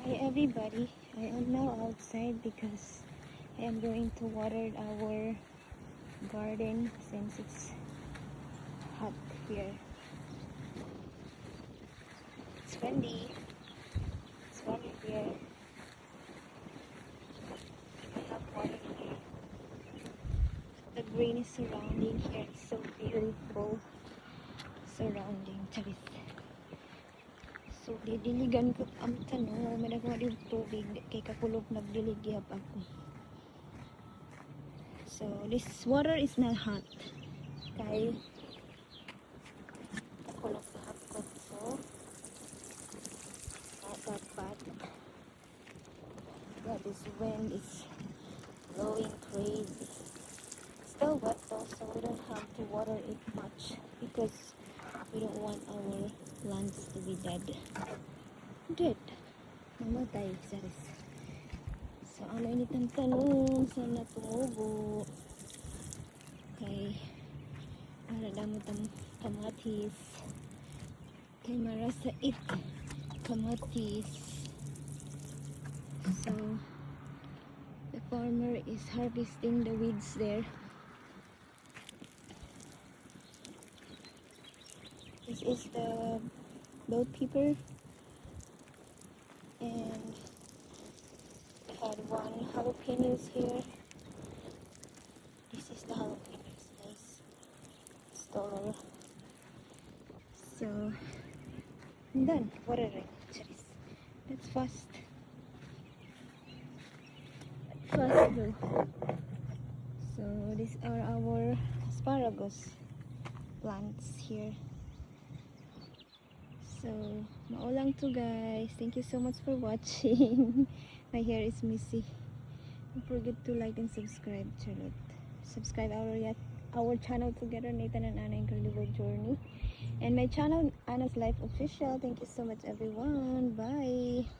Hi everybody, I am now outside because I am going to water our garden since it's hot here. It's windy. It's windy here. I have water here. The green surrounding here is so beautiful. Surrounding Charis. So didiligan ko ang tanong, may nagawa din tubig kay kakulog nagdiligyab ako. So this water is not hot. Kay kakulog sa hapot, so not that bad. Yeah, this wind is blowing crazy. Still wet though, so we don't have to water it much because we don't want our plants to be dead. Dead. Mamatay, Charis. So, ano init ang tanong? Sana tumubo. Kay, ara damot ang kamatis. Kay marasa it kamatis. So, the farmer is harvesting the weeds there. This is the boat keeper. And we had one jalapenos here. This is the jalapenos, guys. Store. So, I'm done watering. Charis. That's fast. Fast though. So, these are our asparagus plants here. So, maulang to guys. Thank you so much for watching. My hair is messy. Don't forget to like and subscribe, Charlotte. Subscribe our channel together, Nathan and Anna Incredible Journey. And my channel, Anna's Life Official. Thank you so much everyone. Bye.